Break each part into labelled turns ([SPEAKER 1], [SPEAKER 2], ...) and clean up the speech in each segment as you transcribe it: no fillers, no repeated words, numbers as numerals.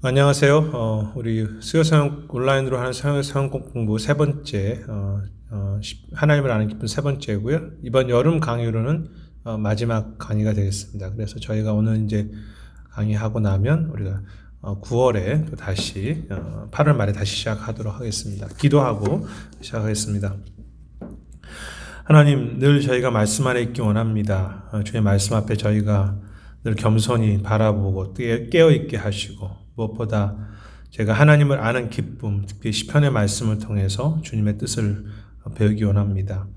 [SPEAKER 1] 안녕하세요. 우리 수요 사역 온라인으로 하는 사역 공부 세 번째, 하나님을 아는 기쁨 세 번째고요. 이번 여름 강의로는 마지막 강의가 되겠습니다. 그래서 저희가 오늘 이제 강의하고 나면 우리가 9월에 또 다시 8월 말에 다시 시작하도록 하겠습니다. 기도하고 시작하겠습니다. 하나님, 늘 저희가 말씀 안에 있기 원합니다. 주의 말씀 앞에 저희가 늘 겸손히 바라보고 깨어있게 하시고, 무엇보다 제가 하나님을 아는 기쁨, 특히 시편의 말씀을 통해서 주님의 뜻을 배우기 원합니다.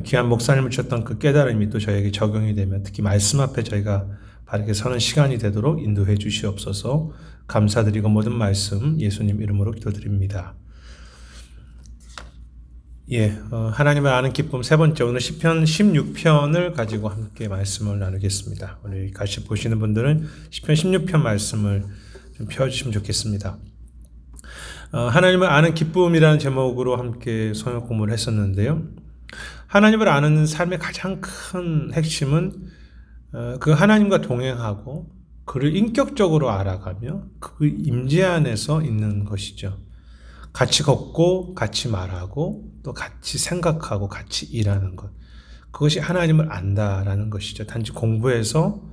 [SPEAKER 1] 귀한 목사님을 주셨던 그 깨달음이 또 저에게 적용이 되면 특히 말씀 앞에 저희가 바르게 서는 시간이 되도록 인도해 주시옵소서. 감사드리고 모든 말씀 예수님 이름으로 기도드립니다. 하나님을 아는 기쁨 세 번째, 오늘 시편 16편을 가지고 함께 말씀을 나누겠습니다. 오늘 같이 보시는 분들은 시편 16편 말씀을 좀 펴주시면 좋겠습니다. 하나님을 아는 기쁨이라는 제목으로 함께 성역 공부를 했었는데요. 하나님을 아는 삶의 가장 큰 핵심은 그 하나님과 동행하고 그를 인격적으로 알아가며 그 임재 안에서 있는 것이죠. 같이 걷고 같이 말하고 또 같이 생각하고 같이 일하는 것. 그것이 하나님을 안다라는 것이죠. 단지 공부해서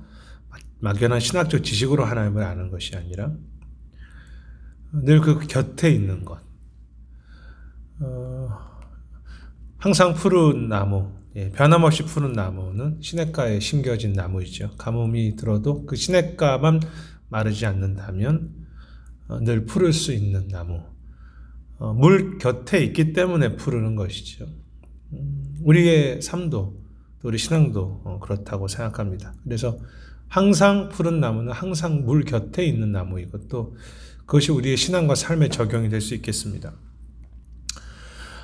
[SPEAKER 1] 막연한 신학적 지식으로 하나님을 아는 것이 아니라 늘 그 곁에 있는 것. 항상 푸른 나무, 변함없이 푸른 나무는 시냇가에 심겨진 나무이죠. 가뭄이 들어도 그 시냇가만 마르지 않는다면 늘 푸를 수 있는 나무. 물 곁에 있기 때문에 푸르는 것이죠. 우리의 삶도 또 우리 신앙도 그렇다고 생각합니다. 그래서 항상 푸른 나무는 항상 물 곁에 있는 나무이고 또 그것이 우리의 신앙과 삶에 적용이 될 수 있겠습니다.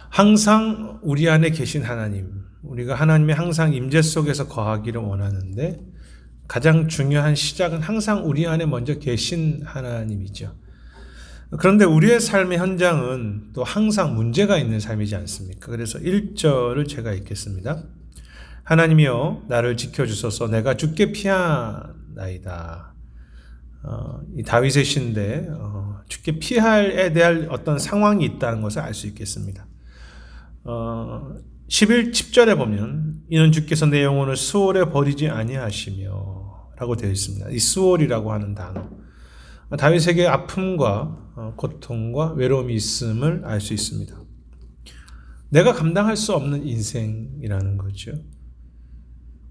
[SPEAKER 1] 항상 우리 안에 계신 하나님, 우리가 하나님의 항상 임재 속에서 거하기를 원하는데 가장 중요한 시작은 항상 우리 안에 먼저 계신 하나님이죠. 그런데 우리의 삶의 현장은 또 항상 문제가 있는 삶이지 않습니까? 그래서 1절을 제가 읽겠습니다. 하나님이여 나를 지켜주소서 내가 죽게 피하나이다. 이 다윗의 시인데 죽게 피할에 대한 어떤 상황이 있다는 것을 알 수 있겠습니다. 10절에 보면 이는 주께서 내 영혼을 수월에 버리지 아니하시며 라고 되어 있습니다. 이 수월이라고 하는 단어 다윗에게 아픔과 고통과 외로움이 있음을 알 수 있습니다. 내가 감당할 수 없는 인생이라는 거죠.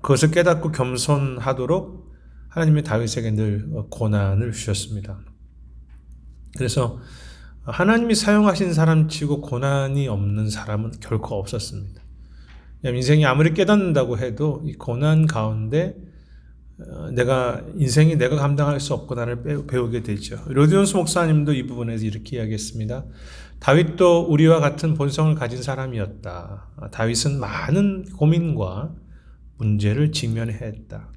[SPEAKER 1] 그것을 깨닫고 겸손하도록 하나님이 다윗에게 늘 고난을 주셨습니다. 그래서 하나님이 사용하신 사람치고 고난이 없는 사람은 결코 없었습니다. 인생이 아무리 깨닫는다고 해도 이 고난 가운데 인생이 내가 감당할 수 없구나를 배우게 되죠. 로디온스 목사님도 이 부분에서 이렇게 이야기했습니다. 다윗도 우리와 같은 본성을 가진 사람이었다. 다윗은 많은 고민과 문제를 직면해야 했다.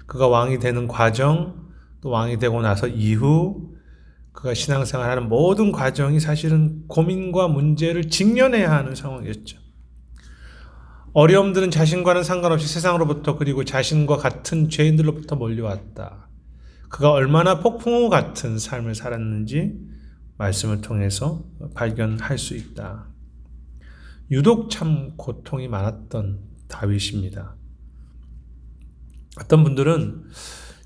[SPEAKER 1] 그가 왕이 되는 과정, 또 왕이 되고 나서 이후 그가 신앙생활하는 모든 과정이 사실은 고민과 문제를 직면해야 하는 상황이었죠. 어려움들은 자신과는 상관없이 세상으로부터 그리고 자신과 같은 죄인들로부터 몰려왔다. 그가 얼마나 폭풍우 같은 삶을 살았는지 말씀을 통해서 발견할 수 있다. 유독 참 고통이 많았던 다윗입니다. 어떤 분들은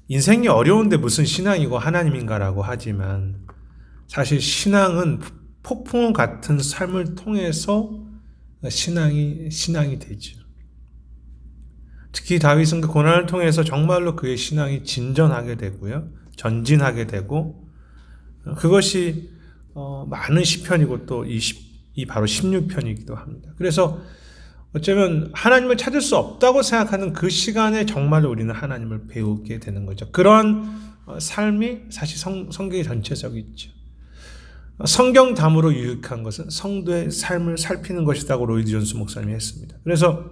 [SPEAKER 1] 인생이 어려운데 무슨 신앙이고 하나님인가라고 하지만 사실 신앙은 폭풍우 같은 삶을 통해서 신앙이 되죠. 특히 다윗은 그 고난을 통해서 정말로 그의 신앙이 진전하게 되고요. 전진하게 되고 그것이 많은 시편이고 또 이 바로 16편이기도 합니다. 그래서 어쩌면 하나님을 찾을 수 없다고 생각하는 그 시간에 정말로 우리는 하나님을 배우게 되는 거죠. 그런 삶이 사실 성경의 전체적이죠. 성경담으로 유익한 것은 성도의 삶을 살피는 것이라고 로이드 존스 목사님이 했습니다. 그래서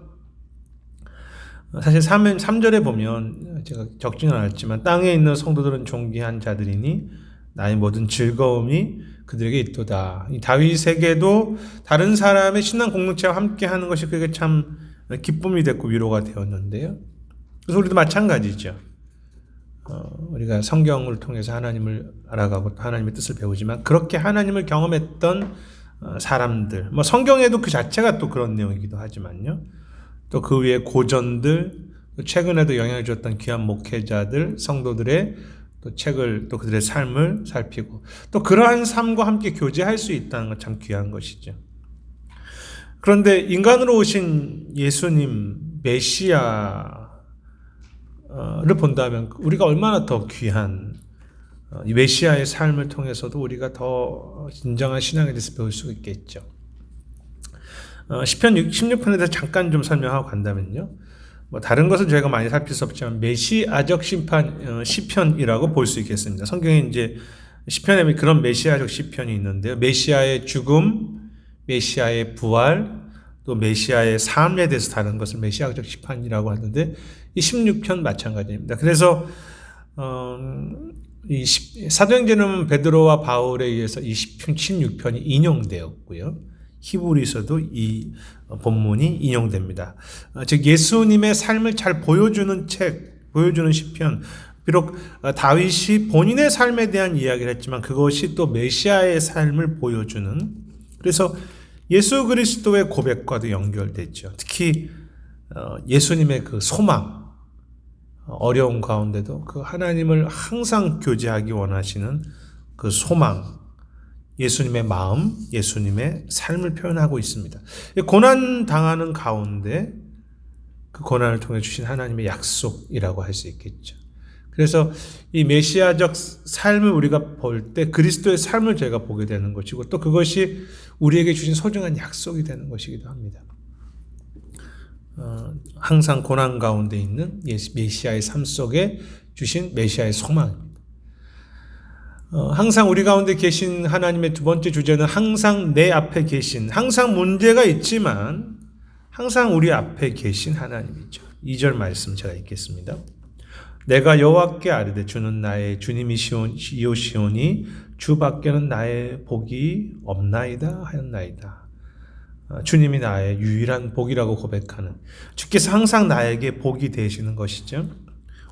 [SPEAKER 1] 사실 3절에 보면 제가 적지는 않았지만 땅에 있는 성도들은 존귀한 자들이니 나의 모든 즐거움이 그들에게 있도다. 이 다윗에게도 다른 사람의 신앙 공동체와 함께하는 것이 그에게 참 기쁨이 됐고 위로가 되었는데요. 그래서 우리도 마찬가지죠. 우리가 성경을 통해서 하나님을 알아가고 하나님의 뜻을 배우지만 그렇게 하나님을 경험했던 사람들, 뭐 성경에도 그 자체가 또 그런 내용이기도 하지만요. 또 그 위에 고전들, 또 최근에도 영향을 줬던 귀한 목회자들, 성도들의 또 책을 또 그들의 삶을 살피고 또 그러한 삶과 함께 교제할 수 있다는 건 참 귀한 것이죠. 그런데 인간으로 오신 예수님 메시아를 본다면 우리가 얼마나 더 귀한 이 메시아의 삶을 통해서도 우리가 더 진정한 신앙에 대해서 배울 수 있겠죠. 시편 16편에 대해서 잠깐 좀 설명하고 간다면요. 뭐 다른 것은 저희가 많이 살필 수 없지만 메시아적 시편이라고 볼 수 있겠습니다. 성경에 이제 시편에 그런 메시아적 시편이 있는데요. 메시아의 죽음, 메시아의 부활, 또 메시아의 삶에 대해서 다른 것을 메시아적 시편이라고 하는데 이 16편 마찬가지입니다. 그래서 이 사도행전은 베드로와 바울에 의해서 이 16편이 인용되었고요. 히브리서도 이 본문이 인용됩니다. 즉 예수님의 삶을 잘 보여주는 책, 보여주는 시편. 비록 다윗이 본인의 삶에 대한 이야기를 했지만 그것이 또 메시아의 삶을 보여주는, 그래서 예수 그리스도의 고백과도 연결됐죠. 특히 예수님의 그 소망, 어려운 가운데도 그 하나님을 항상 교제하기 원하시는 그 소망, 예수님의 마음, 예수님의 삶을 표현하고 있습니다. 고난 당하는 가운데 그 고난을 통해 주신 하나님의 약속이라고 할 수 있겠죠. 그래서 이 메시아적 삶을 우리가 볼 때 그리스도의 삶을 저희가 보게 되는 것이고 또 그것이 우리에게 주신 소중한 약속이 되는 것이기도 합니다. 항상 고난 가운데 있는 메시아의 삶 속에 주신 메시아의 소망입니다. 항상 우리 가운데 계신 하나님의 두 번째 주제는 항상 내 앞에 계신, 항상 문제가 있지만 항상 우리 앞에 계신 하나님이죠. 2절 말씀 제가 읽겠습니다. 내가 여호와께 아뢰되 주는 나의 주님이시오니 주밖에는 나의 복이 없나이다 하였나이다. 주님이 나의 유일한 복이라고 고백하는, 주께서 항상 나에게 복이 되시는 것이죠.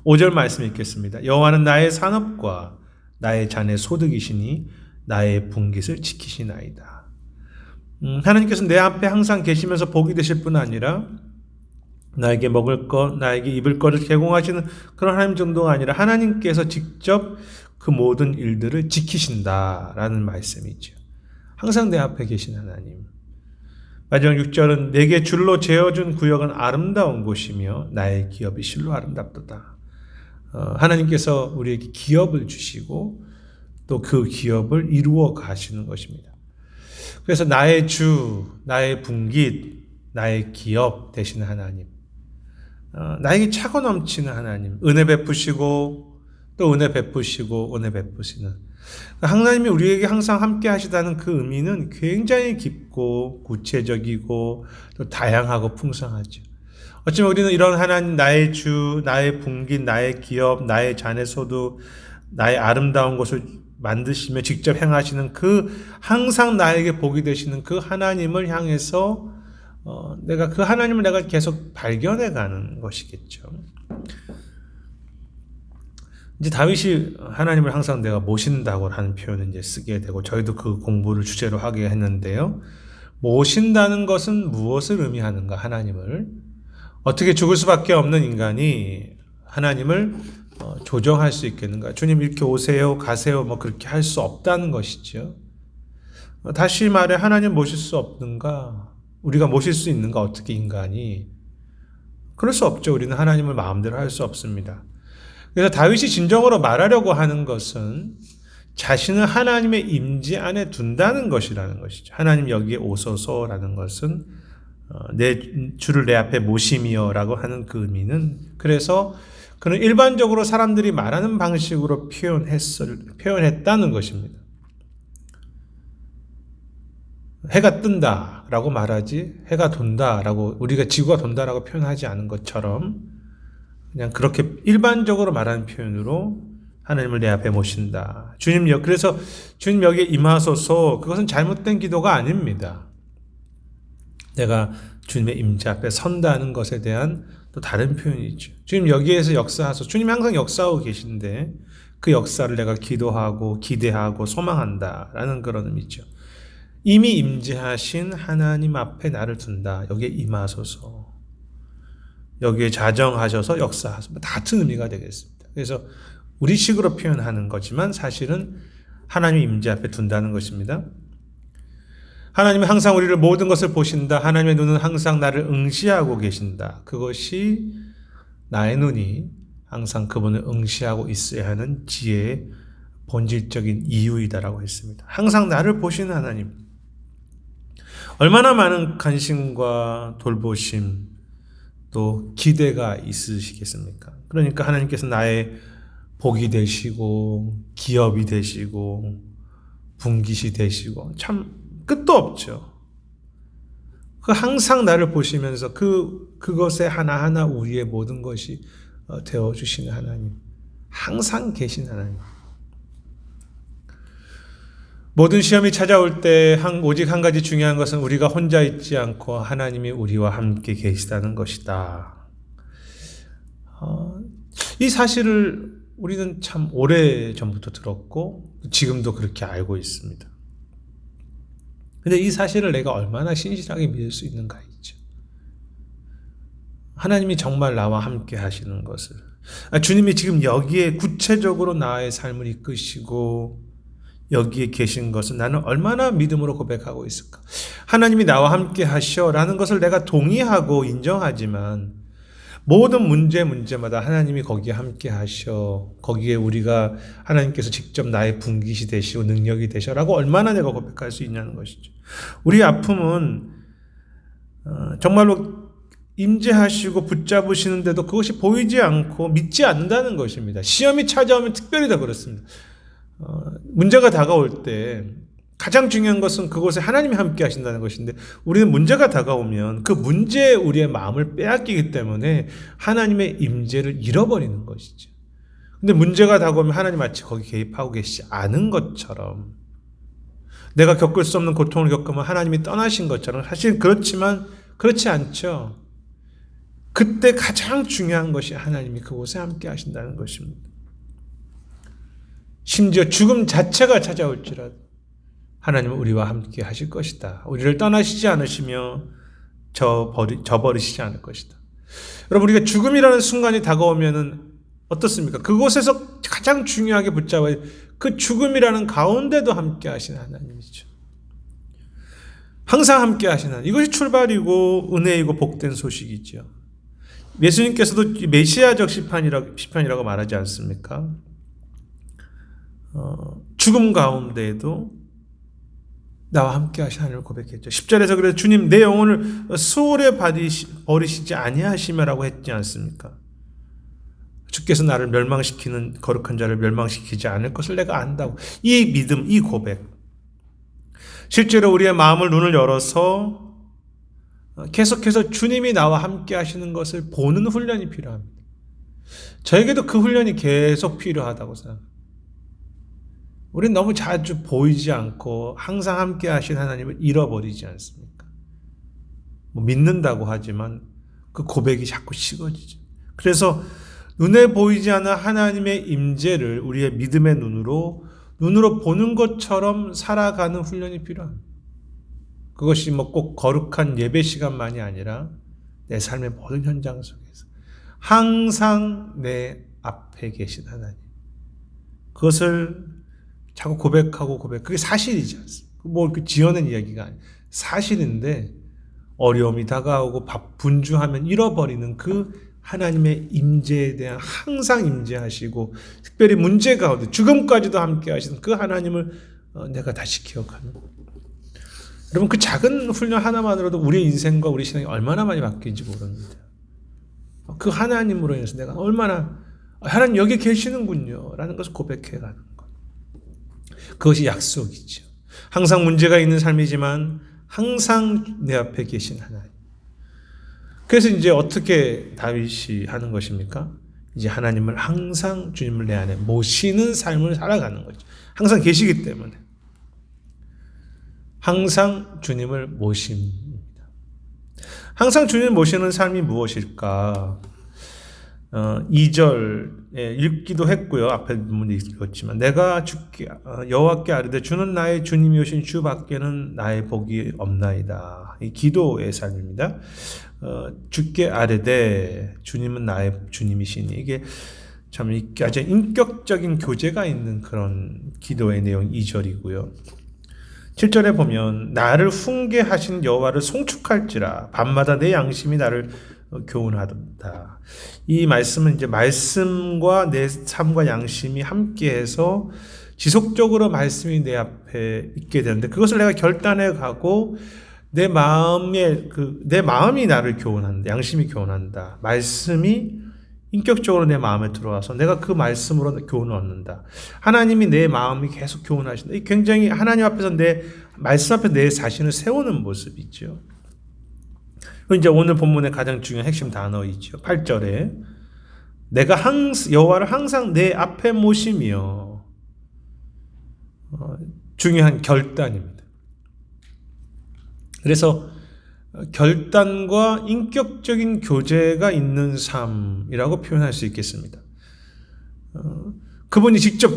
[SPEAKER 1] 5절 말씀 읽겠습니다. 여호와는 나의 산업과 나의 잔의 소득이시니 나의 분깃을 지키시나이다. 하나님께서 내 앞에 항상 계시면서 복이 되실 뿐 아니라 나에게 먹을 것, 나에게 입을 것을 제공하시는 그런 하나님 정도가 아니라 하나님께서 직접 그 모든 일들을 지키신다라는 말씀이죠. 항상 내 앞에 계신 하나님. 마지막 6절은 내게 줄로 재어준 구역은 아름다운 곳이며 나의 기업이 실로 아름답도다. 하나님께서 우리에게 기업을 주시고 또 그 기업을 이루어 가시는 것입니다. 그래서 나의 주, 나의 분깃, 나의 기업 되시는 하나님, 나에게 차고 넘치는 하나님, 은혜 베푸시고 또 은혜 베푸시고 은혜 베푸시는 하나님이 우리에게 항상 함께 하시다는 그 의미는 굉장히 깊고 구체적이고 또 다양하고 풍성하죠. 어쩌면 우리는 이런 하나님, 나의 주, 나의 분깃, 나의 기업, 나의 잔의 소득, 나의 아름다운 것을 만드시며 직접 행하시는 그 항상 나에게 복이 되시는 그 하나님을 향해서 내가 그 하나님을 내가 계속 발견해가는 것이겠죠. 이제 다윗이 하나님을 항상 내가 모신다고 하는 표현을 이제 쓰게 되고 저희도 그 공부를 주제로 하게 했는데요. 모신다는 것은 무엇을 의미하는가? 하나님을 어떻게 죽을 수밖에 없는 인간이 하나님을 조정할 수 있겠는가? 주님 이렇게 오세요, 가세요, 뭐 그렇게 할 수 없다는 것이죠. 다시 말해 하나님 모실 수 없는가? 우리가 모실 수 있는가? 어떻게 인간이? 그럴 수 없죠. 우리는 하나님을 마음대로 할 수 없습니다. 그래서 다윗이 진정으로 말하려고 하는 것은 자신을 하나님의 임재 안에 둔다는 것이라는 것이죠. 하나님 여기에 오소서라는 것은 내 주를 내 앞에 모심이여라고 하는 그 의미는, 그래서 그는 일반적으로 사람들이 말하는 방식으로 표현했다는 것입니다. 해가 뜬다라고 말하지 해가 돈다라고, 우리가 지구가 돈다라고 표현하지 않은 것처럼 그냥 그렇게 일반적으로 말하는 표현으로 하나님을 내 앞에 모신다. 그래서 주님 여기에 임하소서, 그것은 잘못된 기도가 아닙니다. 내가 주님의 임재 앞에 선다는 것에 대한 또 다른 표현이 있죠. 주님 여기에서 역사하소서. 주님 항상 역사하고 계신데 그 역사를 내가 기도하고 기대하고 소망한다라는 그런 의미죠. 이미 임재하신 하나님 앞에 나를 둔다. 여기에 임하소서. 여기에 자정하셔서 역사하소서. 같은 의미가 되겠습니다. 그래서 우리식으로 표현하는 거지만 사실은 하나님 임재 앞에 둔다는 것입니다. 하나님은 항상 우리를 모든 것을 보신다. 하나님의 눈은 항상 나를 응시하고 계신다. 그것이 나의 눈이 항상 그분을 응시하고 있어야 하는 지혜의 본질적인 이유이다라고 했습니다. 항상 나를 보시는 하나님. 얼마나 많은 관심과 돌보심 또 기대가 있으시겠습니까? 그러니까 하나님께서 나의 복이 되시고 기업이 되시고 분깃이 되시고 참 끝도 없죠. 항상 나를 보시면서 그것에 하나하나 우리의 모든 것이 되어주시는 하나님. 항상 계신 하나님. 모든 시험이 찾아올 때 오직 한 가지 중요한 것은 우리가 혼자 있지 않고 하나님이 우리와 함께 계시다는 것이다. 이 사실을 우리는 참 오래 전부터 들었고 지금도 그렇게 알고 있습니다. 근데 이 사실을 내가 얼마나 신실하게 믿을 수 있는가 있죠. 하나님이 정말 나와 함께 하시는 것을, 주님이 지금 여기에 구체적으로 나의 삶을 이끄시고 여기에 계신 것을 나는 얼마나 믿음으로 고백하고 있을까. 하나님이 나와 함께 하셔라는 것을 내가 동의하고 인정하지만 모든 문제마다 하나님이 거기에 함께 하셔, 거기에 우리가 하나님께서 직접 나의 분깃이 되시고 능력이 되셔라고 얼마나 내가 고백할 수 있냐는 것이죠. 우리 아픔은 정말로 임재하시고 붙잡으시는데도 그것이 보이지 않고 믿지 않는다는 것입니다. 시험이 찾아오면 특별히 더 그렇습니다. 문제가 다가올 때 가장 중요한 것은 그곳에 하나님이 함께 하신다는 것인데 우리는 문제가 다가오면 그 문제에 우리의 마음을 빼앗기기 때문에 하나님의 임재를 잃어버리는 것이죠. 근데 문제가 다가오면 하나님 마치 거기 개입하고 계시지 않은 것처럼, 내가 겪을 수 없는 고통을 겪으면 하나님이 떠나신 것처럼, 사실 그렇지만 그렇지 않죠. 그때 가장 중요한 것이 하나님이 그곳에 함께 하신다는 것입니다. 심지어 죽음 자체가 찾아올지라도 하나님은 우리와 함께 하실 것이다. 우리를 떠나시지 않으시며 저버리시지 않을 것이다. 여러분, 우리가 죽음이라는 순간이 다가오면은 어떻습니까? 그곳에서 가장 중요하게 붙잡아야 그 죽음이라는 가운데도 함께 하시는 하나님이죠. 항상 함께 하시는 하나님. 이것이 출발이고 은혜이고 복된 소식이죠. 예수님께서도 메시아적 시편이라고 말하지 않습니까? 죽음 가운데에도 나와 함께 하신 하나님을 고백했죠. 10절에서 그래서 주님 내 영혼을 수월에 버리시지 아니하시며라고 했지 않습니까? 주께서 나를 멸망시키는 거룩한 자를 멸망시키지 않을 것을 내가 안다고. 이 믿음, 이 고백. 실제로 우리의 마음을 눈을 열어서 계속해서 주님이 나와 함께 하시는 것을 보는 훈련이 필요합니다. 저에게도 그 훈련이 계속 필요하다고 생각합니다. 우리는 너무 자주 보이지 않고 항상 함께 하신 하나님을 잃어버리지 않습니까? 믿는다고 하지만 그 고백이 자꾸 식어지죠. 그래서 눈에 보이지 않는 하나님의 임재를 우리의 믿음의 눈으로 보는 것처럼 살아가는 훈련이 필요합니다. 그것이 꼭 거룩한 예배 시간만이 아니라 내 삶의 모든 현장 속에서 항상 내 앞에 계신 하나님. 그것을 자꾸 고백하고 그게 사실이지 않습니까? 지어낸 이야기가 아니에요. 사실인데 어려움이 다가오고 분주하면 잃어버리는 그 하나님의 임재에 대한 항상 임재하시고 특별히 문제 가운데 죽음까지도 함께 하시는 그 하나님을 내가 다시 기억하는 거예요. 여러분, 그 작은 훈련 하나만으로도 우리의 인생과 우리 신앙이 얼마나 많이 바뀌는지 모릅니다. 그 하나님으로 인해서 내가 얼마나 하나님 여기 계시는군요 라는 것을 고백해가는 거예요. 그것이 약속이죠. 항상 문제가 있는 삶이지만 항상 내 앞에 계신 하나님. 그래서 이제 어떻게 다윗이 하는 것입니까? 이제 하나님을 항상 주님을 내 안에 모시는 삶을 살아가는 거죠. 항상 계시기 때문에. 항상 주님을 모십니다. 항상 주님을 모시는 삶이 무엇일까? 2절에 읽기도 했고요. 앞에 부분도 읽었지만 내가 주께 여호와께 아뢰되 주는 나의 주님이오신 주 밖에는 나의 복이 없나이다. 이 기도의 삶입니다. 주께 아뢰되 주님은 나의 주님이시니 이게 참 아주 인격적인 교제가 있는 그런 기도의 내용 2절이고요. 7절에 보면 나를 훈계하신 여호와를 송축할지라 밤마다 내 양심이 나를 교훈하도다. 이 말씀은 이제 말씀과 내 삶과 양심이 함께해서 지속적으로 말씀이 내 앞에 있게 되는데 그것을 내가 결단해 가고 내 마음이 나를 교훈한다. 양심이 교훈한다. 말씀이 인격적으로 내 마음에 들어와서 내가 그 말씀으로 교훈을 얻는다. 하나님이 내 마음이 계속 교훈하신다. 이 굉장히 하나님 앞에서 내 말씀 앞에 내 자신을 세우는 모습이죠. 이제 오늘 본문의 가장 중요한 핵심 단어이죠. 8절에 내가 여호와를 항상 내 앞에 모시며 중요한 결단입니다. 그래서 결단과 인격적인 교제가 있는 삶이라고 표현할 수 있겠습니다. 그분이 직접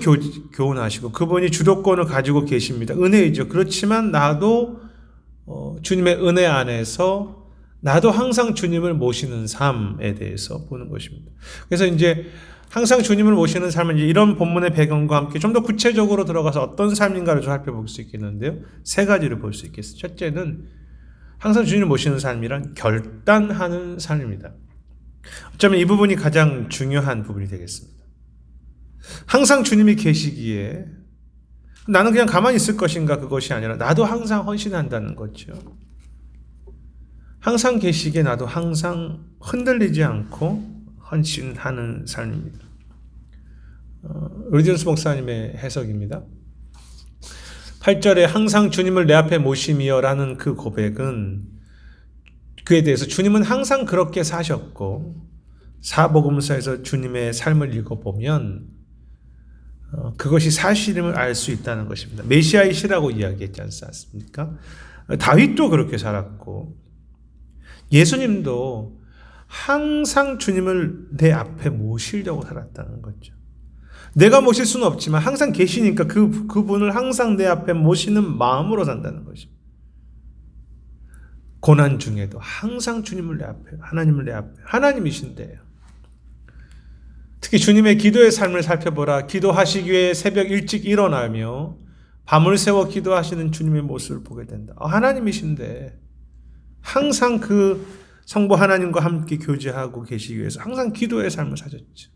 [SPEAKER 1] 교훈하시고 그분이 주도권을 가지고 계십니다. 은혜이죠. 그렇지만 나도 주님의 은혜 안에서 나도 항상 주님을 모시는 삶에 대해서 보는 것입니다. 그래서 이제 항상 주님을 모시는 삶은 이제 이런 본문의 배경과 함께 좀 더 구체적으로 들어가서 어떤 삶인가를 좀 살펴볼 수 있겠는데요. 세 가지를 볼 수 있겠습니다. 첫째는 항상 주님을 모시는 삶이란 결단하는 삶입니다. 어쩌면 이 부분이 가장 중요한 부분이 되겠습니다. 항상 주님이 계시기에 나는 그냥 가만히 있을 것인가 그것이 아니라 나도 항상 헌신한다는 거죠. 항상 계시기에 나도 항상 흔들리지 않고 헌신하는 삶입니다. 루디언스 목사님의 해석입니다. 8절에 항상 주님을 내 앞에 모시며 라는 그 고백은 그에 대해서 주님은 항상 그렇게 사셨고 사복음서에서 주님의 삶을 읽어보면 그것이 사실임을 알 수 있다는 것입니다. 메시아이시라고 이야기했지 않습니까? 다윗도 그렇게 살았고 예수님도 항상 주님을 내 앞에 모시려고 살았다는 거죠. 내가 모실 수는 없지만 항상 계시니까 그분을 항상 내 앞에 모시는 마음으로 산다는 것입니다. 고난 중에도 항상 주님을 내 앞에, 하나님을 내 앞에, 하나님이신데요. 특히 주님의 기도의 삶을 살펴보라. 기도하시기 위해 새벽 일찍 일어나며 밤을 새워 기도하시는 주님의 모습을 보게 된다. 하나님이신데 항상 그 성부 하나님과 함께 교제하고 계시기 위해서 항상 기도의 삶을 사셨죠.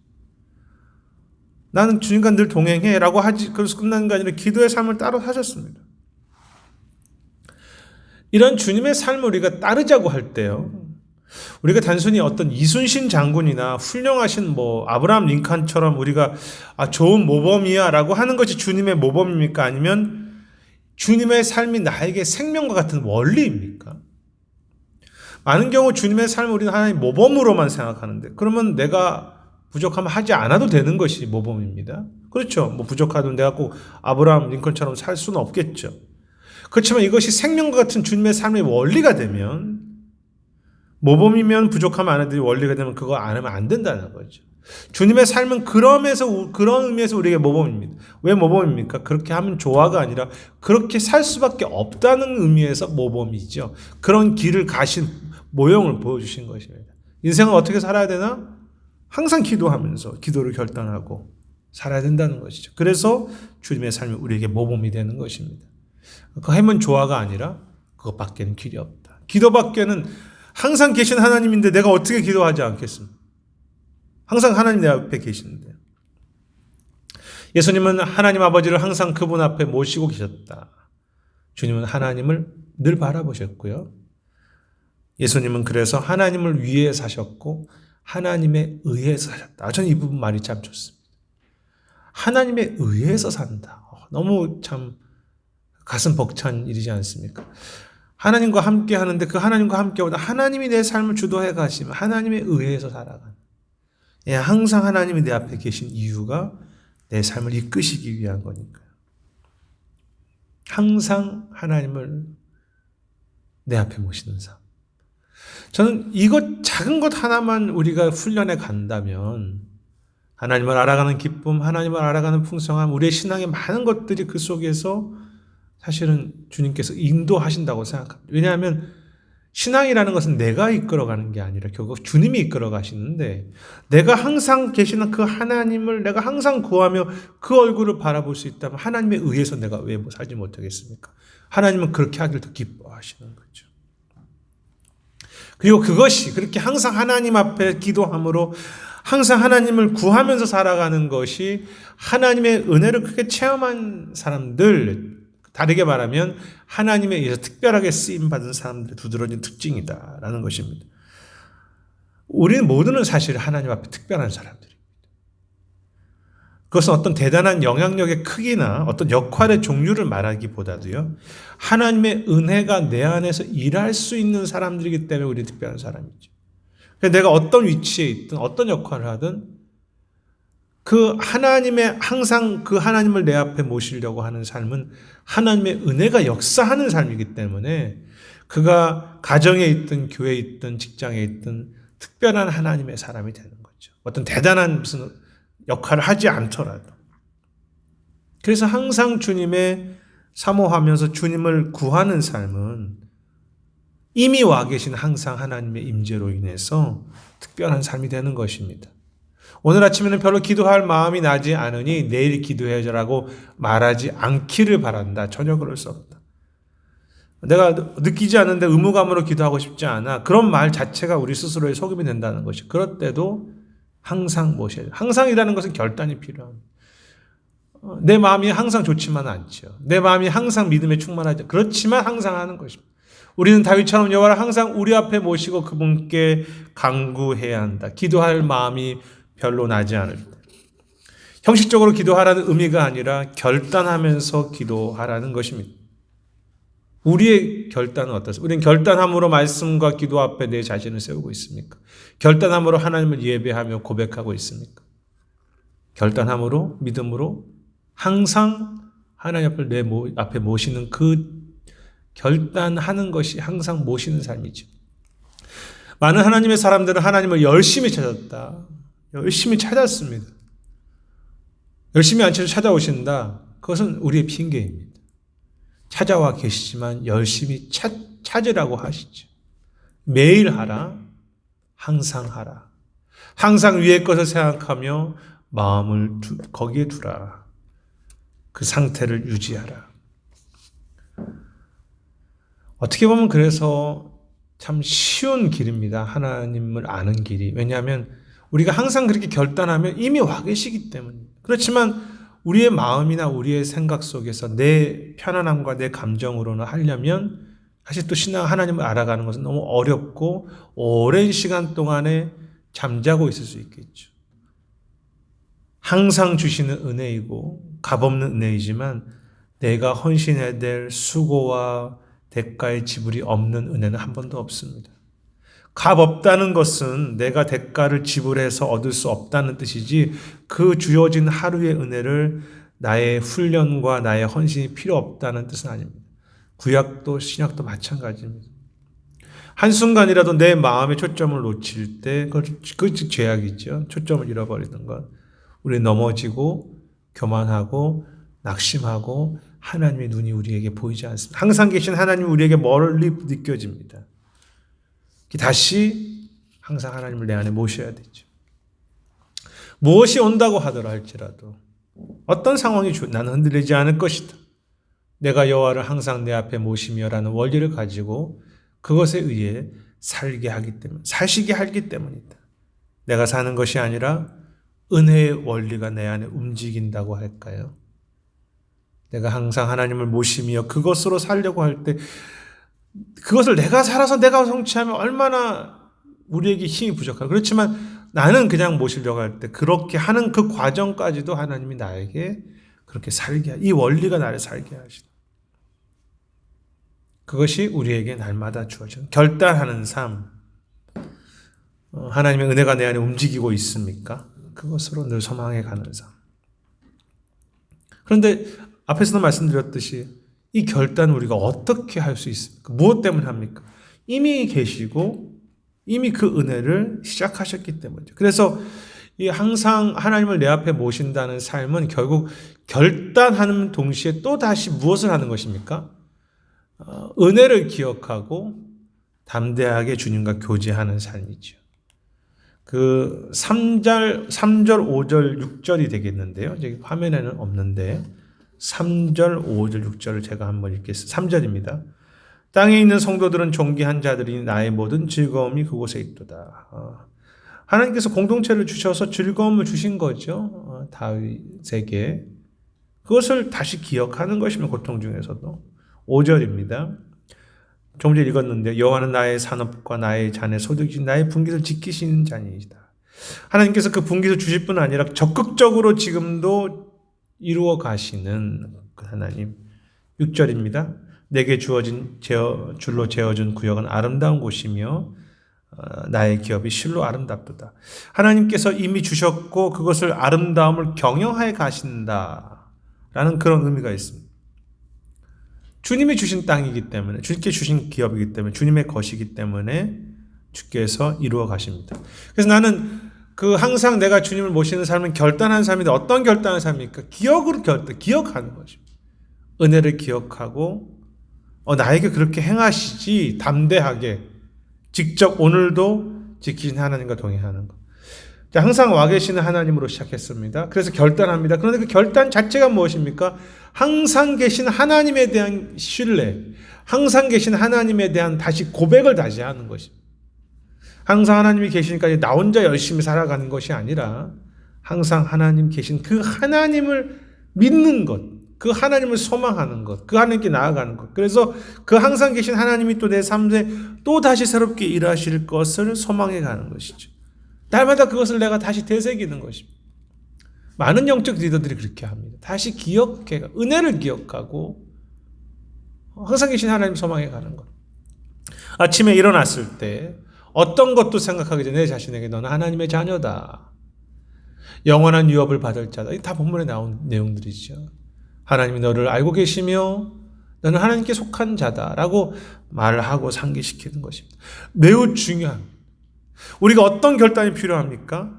[SPEAKER 1] 나는 주님과 늘 동행해 라고 하지, 그래서 끝나는 게 아니라 기도의 삶을 따로 사셨습니다. 이런 주님의 삶을 우리가 따르자고 할 때요, 우리가 단순히 어떤 이순신 장군이나 훌륭하신 아브라함 링컨처럼 우리가 좋은 모범이야 라고 하는 것이 주님의 모범입니까? 아니면 주님의 삶이 나에게 생명과 같은 원리입니까? 많은 경우 주님의 삶을 우리는 하나님 모범으로만 생각하는데 그러면 내가 부족하면 하지 않아도 되는 것이 모범입니다. 그렇죠. 부족하도 내가 꼭 아브라함 링컨처럼 살 수는 없겠죠. 그렇지만 이것이 생명과 같은 주님의 삶의 원리가 되면 모범이면 부족하면 안 해도 원리가 되면 그거 안 하면 안 된다는 거죠. 주님의 삶은 그런 의미에서 우리에게 모범입니다. 왜 모범입니까? 그렇게 하면 조화가 아니라 그렇게 살 수밖에 없다는 의미에서 모범이죠. 그런 길을 가신 모형을 보여주신 것입니다. 인생을 어떻게 살아야 되나? 항상 기도하면서 기도를 결단하고 살아야 된다는 것이죠. 그래서 주님의 삶이 우리에게 모범이 되는 것입니다. 그 해면 조화가 아니라 그것밖에는 길이 없다. 기도밖에는 항상 계신 하나님인데 내가 어떻게 기도하지 않겠습니까? 항상 하나님 내 앞에 계시는데. 예수님은 하나님 아버지를 항상 그분 앞에 모시고 계셨다. 주님은 하나님을 늘 바라보셨고요. 예수님은 그래서 하나님을 위해 사셨고 하나님에 의해서 사셨다. 저는 이 부분 말이 참 좋습니다. 하나님에 의해서 산다. 너무 참 가슴 벅찬 일이지 않습니까? 하나님과 함께 하는데 그 하나님과 함께 하다 하나님이 내 삶을 주도해 가시면 하나님에 의해서 살아가는. 항상 하나님이 내 앞에 계신 이유가 내 삶을 이끄시기 위한 거니까요. 항상 하나님을 내 앞에 모시는 삶. 저는 이것 작은 것 하나만 우리가 훈련해 간다면 하나님을 알아가는 기쁨, 하나님을 알아가는 풍성함, 우리의 신앙의 많은 것들이 그 속에서 사실은 주님께서 인도하신다고 생각합니다. 왜냐하면 신앙이라는 것은 내가 이끌어가는 게 아니라 결국 주님이 이끌어 가시는데 내가 항상 계시는 그 하나님을 내가 항상 구하며 그 얼굴을 바라볼 수 있다면 하나님에 의해서 내가 왜 살지 못하겠습니까? 하나님은 그렇게 하기를 더 기뻐하시는 거죠. 그리고 그것이 그렇게 항상 하나님 앞에 기도함으로 항상 하나님을 구하면서 살아가는 것이 하나님의 은혜를 크게 체험한 사람들, 다르게 말하면 하나님에 의해서 특별하게 쓰임받은 사람들의 두드러진 특징이다라는 것입니다. 우리는 모두는 사실 하나님 앞에 특별한 사람들입니다. 그것은 어떤 대단한 영향력의 크기나 어떤 역할의 종류를 말하기보다도요, 하나님의 은혜가 내 안에서 일할 수 있는 사람들이기 때문에 우리는 특별한 사람이죠. 내가 어떤 위치에 있든 어떤 역할을 하든 그 하나님의 항상 그 하나님을 내 앞에 모시려고 하는 삶은 하나님의 은혜가 역사하는 삶이기 때문에 그가 가정에 있든 교회에 있든 직장에 있든 특별한 하나님의 사람이 되는 거죠. 어떤 대단한 무슨 역할을 하지 않더라도. 그래서 항상 주님의 사모하면서 주님을 구하는 삶은 이미 와 계신 항상 하나님의 임재로 인해서 특별한 삶이 되는 것입니다. 오늘 아침에는 별로 기도할 마음이 나지 않으니 내일 기도해줘라고 말하지 않기를 바란다. 전혀 그럴 수 없다. 내가 느끼지 않는데 의무감으로 기도하고 싶지 않아. 그런 말 자체가 우리 스스로의 속임이 된다는 것이. 그럴 때도 항상 모셔야 돼요. 항상이라는 것은 결단이 필요합니다. 내 마음이 항상 좋지만 않죠. 내 마음이 항상 믿음에 충만하죠. 그렇지만 항상 하는 것입니다. 우리는 다윗처럼 여호와를 항상 우리 앞에 모시고 그분께 간구해야 한다. 기도할 마음이 별로 나지 않을 때. 형식적으로 기도하라는 의미가 아니라 결단하면서 기도하라는 것입니다. 우리의 결단은 어떻습니까? 우리는 결단함으로 말씀과 기도 앞에 내 자신을 세우고 있습니까? 결단함으로 하나님을 예배하며 고백하고 있습니까? 결단함으로 믿음으로 항상 하나님 앞을 내 앞에 모시는 그 결단하는 것이 항상 모시는 삶이죠. 많은 하나님의 사람들은 하나님을 열심히 찾았다. 열심히 찾았습니다. 열심히 안 찾아오신다. 그것은 우리의 핑계입니다. 찾아와 계시지만 열심히 찾으라고 하시죠. 매일 하라. 항상 하라. 항상 위의 것을 생각하며 마음을 거기에 두라. 그 상태를 유지하라. 어떻게 보면 그래서 참 쉬운 길입니다. 하나님을 아는 길이. 왜냐하면 우리가 항상 그렇게 결단하면 이미 와 계시기 때문입니다. 그렇지만 우리의 마음이나 우리의 생각 속에서 내 편안함과 내 감정으로는 하려면 사실 또 신앙 하나님을 알아가는 것은 너무 어렵고 오랜 시간 동안에 잠자고 있을 수 있겠죠. 항상 주시는 은혜이고 값없는 은혜이지만 내가 헌신해야 될 수고와 대가의 지불이 없는 은혜는 한 번도 없습니다. 값 없다는 것은 내가 대가를 지불해서 얻을 수 없다는 뜻이지 그 주어진 하루의 은혜를 나의 훈련과 나의 헌신이 필요 없다는 뜻은 아닙니다. 구약도 신약도 마찬가지입니다. 한순간이라도 내 마음의 초점을 놓칠 때 그것이 죄악이죠. 초점을 잃어버리는 것. 우리 넘어지고 교만하고 낙심하고 하나님의 눈이 우리에게 보이지 않습니다. 항상 계신 하나님이 우리에게 멀리 느껴집니다. 다시 항상 하나님을 내 안에 모셔야 되죠. 무엇이 온다고 하더라 할지라도 어떤 상황이 나는 흔들리지 않을 것이다. 내가 여호와를 항상 내 앞에 모시며라는 원리를 가지고 그것에 의해 살게 하기 때문에 사시게 하기 때문이다. 내가 사는 것이 아니라 은혜의 원리가 내 안에 움직인다고 할까요? 내가 항상 하나님을 모시며 그것으로 살려고 할 때 그것을 내가 살아서 내가 성취하면 얼마나 우리에게 힘이 부족할까. 그렇지만 나는 그냥 모시려고 할 때 그렇게 하는 그 과정까지도 하나님이 나에게 그렇게 살게 이 원리가 나를 살게 하시다. 그것이 우리에게 날마다 주어지는 결단하는 삶. 하나님의 은혜가 내 안에 움직이고 있습니까? 그것으로 늘 소망해 가는 삶. 그런데 앞에서도 말씀드렸듯이 이 결단을 우리가 어떻게 할 수 있습니까? 무엇 때문에 합니까? 이미 계시고 이미 그 은혜를 시작하셨기 때문이죠. 그래서 이 항상 하나님을 내 앞에 모신다는 삶은 결국 결단하는 동시에 또 다시 무엇을 하는 것입니까? 은혜를 기억하고 담대하게 주님과 교제하는 삶이죠. 그 3절, 5절, 6절이 되겠는데요. 여기 화면에는 없는데 3절, 5절, 6절을 제가 한번 읽겠습니다. 3절입니다. 땅에 있는 성도들은 존귀한 자들이 나의 모든 즐거움이 그곳에 있도다. 하나님께서 공동체를 주셔서 즐거움을 주신 거죠. 다윗에게. 그것을 다시 기억하는 것이면 고통 중에서도. 5절입니다. 조금 전에 읽었는데 여호와는 나의 산업과 나의 잔의 소득이 나의 분깃을 지키시는 자니이다. 하나님께서 그 분깃을 주실 뿐 아니라 적극적으로 지금도 이루어 가시는 그 하나님. 6절입니다. 내게 주어진 줄로 재어준 구역은 아름다운 곳이며 나의 기업이 실로 아름답도다. 하나님께서 이미 주셨고 그것을 아름다움을 경영하여 가신다라는 그런 의미가 있습니다. 주님이 주신 땅이기 때문에, 주님께 주신 기업이기 때문에, 주님의 것이기 때문에 주께서 이루어 가십니다. 그래서 나는 항상 내가 주님을 모시는 삶은 결단한 삶인데 어떤 결단한 삶입니까? 기억하는 것입니다. 은혜를 기억하고 나에게 그렇게 행하시지 담대하게 직접 오늘도 지키신 하나님과 동행하는 것. 항상 와 계시는 하나님으로 시작했습니다. 그래서 결단합니다. 그런데 그 결단 자체가 무엇입니까? 항상 계신 하나님에 대한 신뢰, 항상 계신 하나님에 대한 다시 고백을 다시 하는 것입니다. 항상 하나님이 계시니까 나 혼자 열심히 살아가는 것이 아니라 항상 하나님 계신 그 하나님을 믿는 것, 그 하나님을 소망하는 것, 그 하나님께 나아가는 것. 그래서 그 항상 계신 하나님이 또 내 삶에 또 다시 새롭게 일하실 것을 소망해 가는 것이죠. 날마다 그것을 내가 다시 되새기는 것입니다. 많은 영적 리더들이 그렇게 합니다. 다시 기억해, 은혜를 기억하고 항상 계신 하나님 소망해 가는 것. 아침에 일어났을 때 어떤 것도 생각하기 전에 내 자신에게 너는 하나님의 자녀다. 영원한 유업을 받을 자다. 다 본문에 나온 내용들이죠. 하나님이 너를 알고 계시며 너는 하나님께 속한 자다라고 말을 하고 상기시키는 것입니다. 매우 중요합니다. 우리가 어떤 결단이 필요합니까?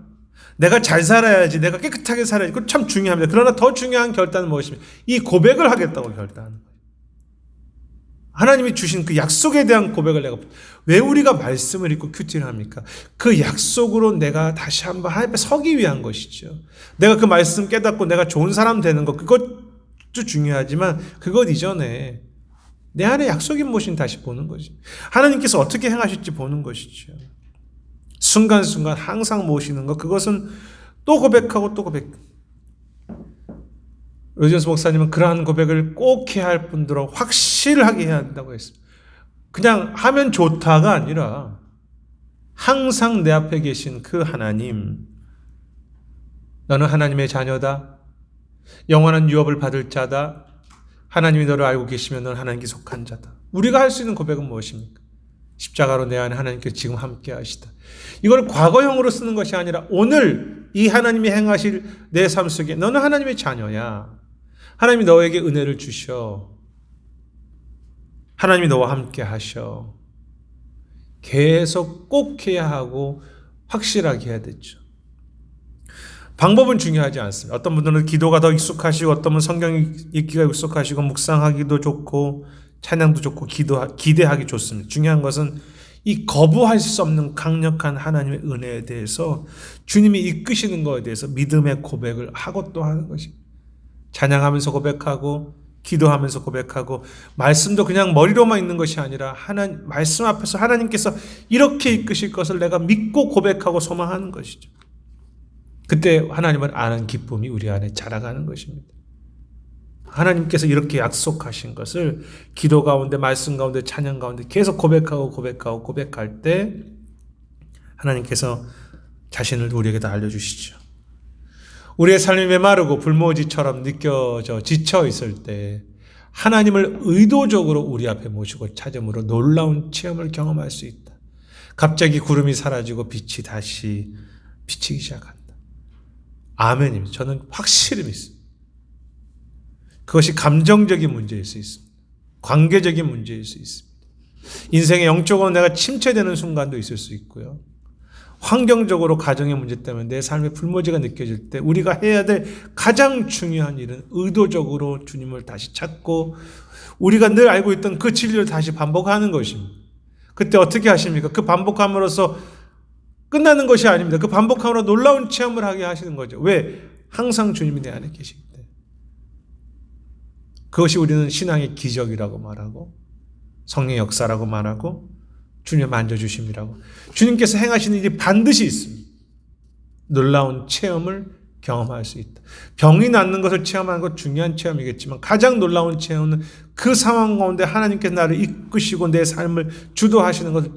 [SPEAKER 1] 내가 잘 살아야지, 내가 깨끗하게 살아야지. 그거 참 중요합니다. 그러나 더 중요한 결단은 무엇입니까? 이 고백을 하겠다고 결단하는 거예요. 하나님이 주신 그 약속에 대한 고백을 왜 우리가 말씀을 읽고 큐티를 합니까? 그 약속으로 내가 다시 한번 하나님 앞에 서기 위한 것이죠. 내가 그 말씀 깨닫고 내가 좋은 사람 되는 것, 그것도 중요하지만 그것 이전에 내 안에 약속이 무엇인지 다시 보는 것이죠. 하나님께서 어떻게 행하실지 보는 것이죠. 순간순간 항상 모시는 것, 그것은 또 고백하고 또 고백. 로이존스 목사님은 그러한 고백을 꼭 해야 할 뿐더러 확실하게 해야 한다고 했습니다. 그냥 하면 좋다가 아니라 항상 내 앞에 계신 그 하나님, 너는 하나님의 자녀다. 영원한 유업을 받을 자다. 하나님이 너를 알고 계시면 너는 하나님께 속한 자다. 우리가 할 수 있는 고백은 무엇입니까? 십자가로 내 안에 하나님께서 지금 함께 하시다. 이걸 과거형으로 쓰는 것이 아니라 오늘 이 하나님이 행하실 내 삶 속에 너는 하나님의 자녀야. 하나님이 너에게 은혜를 주셔. 하나님이 너와 함께 하셔. 계속 꼭 해야 하고 확실하게 해야 되죠. 방법은 중요하지 않습니다. 어떤 분들은 기도가 더 익숙하시고 어떤 분은 성경 읽기가 익숙하시고 묵상하기도 좋고 찬양도 좋고 기대하기 좋습니다. 중요한 것은 이 거부할 수 없는 강력한 하나님의 은혜에 대해서 주님이 이끄시는 것에 대해서 믿음의 고백을 하고 또 하는 것입니다. 찬양하면서 고백하고 기도하면서 고백하고 말씀도 그냥 머리로만 있는 것이 아니라 말씀 앞에서 하나님께서 이렇게 이끄실 것을 내가 믿고 고백하고 소망하는 것이죠. 그때 하나님을 아는 기쁨이 우리 안에 자라가는 것입니다. 하나님께서 이렇게 약속하신 것을 기도 가운데 말씀 가운데 찬양 가운데 계속 고백할 때 하나님께서 자신을 우리에게 다 알려주시죠. 우리의 삶이 메마르고 불모지처럼 느껴져 지쳐 있을 때 하나님을 의도적으로 우리 앞에 모시고 찾음으로 놀라운 체험을 경험할 수 있다. 갑자기 구름이 사라지고 빛이 다시 비치기 시작한다. 아멘입니다. 저는 확실히 믿습니다. 그것이 감정적인 문제일 수 있습니다. 관계적인 문제일 수 있습니다. 인생의 영적으로 내가 침체되는 순간도 있을 수 있고요. 환경적으로 가정의 문제 때문에 내 삶의 불모지가 느껴질 때 우리가 해야 될 가장 중요한 일은 의도적으로 주님을 다시 찾고 우리가 늘 알고 있던 그 진리를 다시 반복하는 것입니다. 그때 어떻게 하십니까? 그 반복함으로써 끝나는 것이 아닙니다. 그 반복함으로 놀라운 체험을 하게 하시는 거죠. 왜? 항상 주님이 내 안에 계시기 때문에. 그것이 우리는 신앙의 기적이라고 말하고 성령의 역사라고 말하고 주님의 만져주심이라고. 주님께서 행하시는 일이 반드시 있습니다. 놀라운 체험을 경험할 수 있다. 병이 낫는 것을 체험하는 것 중요한 체험이겠지만 가장 놀라운 체험은 그 상황 가운데 하나님께서 나를 이끄시고 내 삶을 주도하시는 것을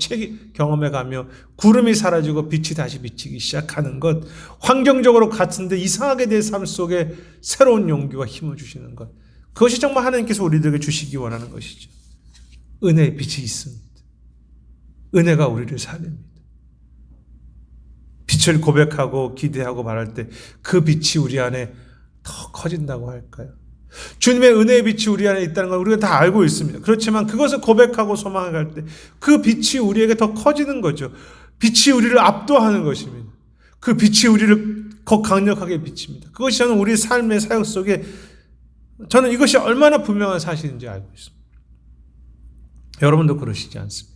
[SPEAKER 1] 경험해가며 구름이 사라지고 빛이 다시 비치기 시작하는 것. 환경적으로 같은데 이상하게 내 삶 속에 새로운 용기와 힘을 주시는 것. 그것이 정말 하나님께서 우리들에게 주시기 원하는 것이죠. 은혜의 빛이 있습니다. 은혜가 우리를 살립니다. 빛을 고백하고 기대하고 말할 때 그 빛이 우리 안에 더 커진다고 할까요? 주님의 은혜의 빛이 우리 안에 있다는 걸 우리가 다 알고 있습니다. 그렇지만 그것을 고백하고 소망할 때 그 빛이 우리에게 더 커지는 거죠. 빛이 우리를 압도하는 것입니다. 그 빛이 우리를 더 강력하게 비칩니다. 그것이 저는 우리 삶의 사역 속에 저는 이것이 얼마나 분명한 사실인지 알고 있습니다. 여러분도 그러시지 않습니까?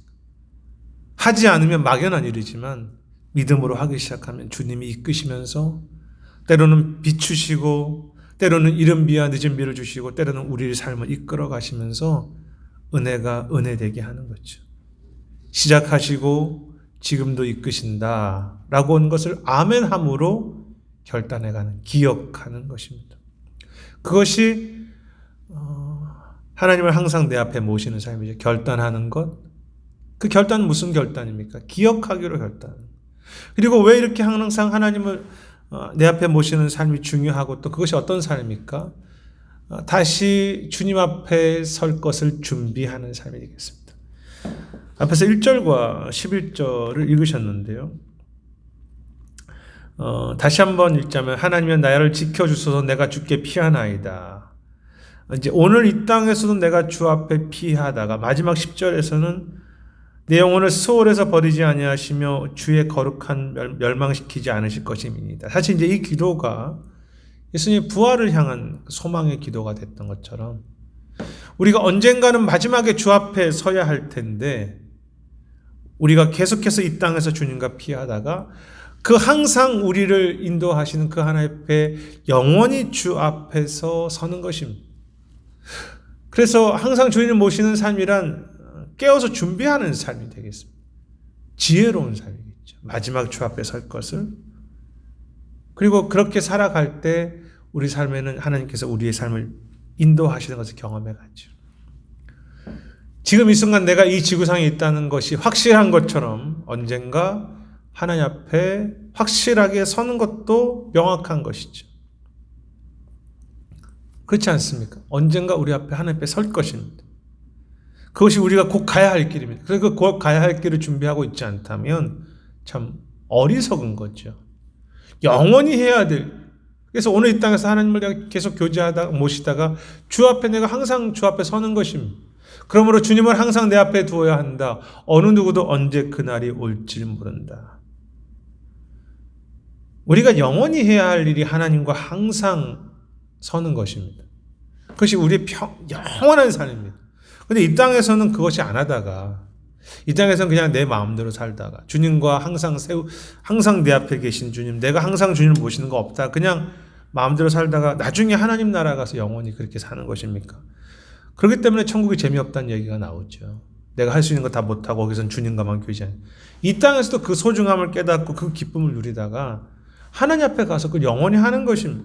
[SPEAKER 1] 하지 않으면 막연한 일이지만 믿음으로 하기 시작하면 주님이 이끄시면서 때로는 비추시고 때로는 이른 비와 늦은 비를 주시고 때로는 우리의 삶을 이끌어 가시면서 은혜가 은혜되게 하는 거죠. 시작하시고 지금도 이끄신다라고 하는 것을 아멘함으로 결단해가는, 기억하는 것입니다. 그것이 하나님을 항상 내 앞에 모시는 삶이죠. 결단하는 것. 그 결단은 무슨 결단입니까? 기억하기로 결단. 그리고 왜 이렇게 항상 하나님을 내 앞에 모시는 삶이 중요하고 또 그것이 어떤 삶입니까? 다시 주님 앞에 설 것을 준비하는 삶이 되겠습니다. 앞에서 1절과 11절을 읽으셨는데요. 다시 한번 읽자면 하나님은 나를 지켜주소서 내가 주께 피하나이다. 이제 오늘 이 땅에서도 내가 주 앞에 피하다가 마지막 10절에서는 내 영혼을 수월에서 버리지 아니하시며 주의 거룩한 멸망시키지 않으실 것임이니이다. 사실 이제 이 기도가 예수님의 부활을 향한 소망의 기도가 됐던 것처럼 우리가 언젠가는 마지막에 주 앞에 서야 할 텐데 우리가 계속해서 이 땅에서 주님과 피하다가 그 항상 우리를 인도하시는 그 하나님 앞에 영원히 주 앞에서 서는 것입니다. 그래서 항상 주님을 모시는 삶이란 깨어서 준비하는 삶이 되겠습니다. 지혜로운 삶이겠죠. 마지막 주 앞에 설 것을. 그리고 그렇게 살아갈 때 우리 삶에는 하나님께서 우리의 삶을 인도하시는 것을 경험해 가죠. 지금 이 순간 내가 이 지구상에 있다는 것이 확실한 것처럼 언젠가 하나님 앞에 확실하게 서는 것도 명확한 것이죠. 그렇지 않습니까? 언젠가 우리 앞에 하나님 앞에 설 것입니다. 그것이 우리가 곧 가야 할 길입니다. 그래서 곧 가야 할 길을 준비하고 있지 않다면 참 어리석은 거죠. 영원히 해야 될. 그래서 오늘 이 땅에서 하나님을 내가 계속 교제하다가 모시다가 주 앞에 내가 항상 주 앞에 서는 것입니다. 그러므로 주님을 항상 내 앞에 두어야 한다. 어느 누구도 언제 그날이 올지 모른다. 우리가 영원히 해야 할 일이 하나님과 항상 서는 것입니다. 그것이 우리의 영원한 삶입니다. 근데 이 땅에서는 그것이 안 하다가 이 땅에서는 그냥 내 마음대로 살다가 주님과 항상 내 앞에 계신 주님, 내가 항상 주님을 모시는 거 없다. 그냥 마음대로 살다가 나중에 하나님 나라 가서 영원히 그렇게 사는 것입니까? 그렇기 때문에 천국이 재미없다는 얘기가 나오죠. 내가 할 수 있는 거 다 못하고 거기서는 주님과만 교제하는. 이 땅에서도 그 소중함을 깨닫고 그 기쁨을 누리다가 하나님 앞에 가서 그 영원히 하는 것입니다.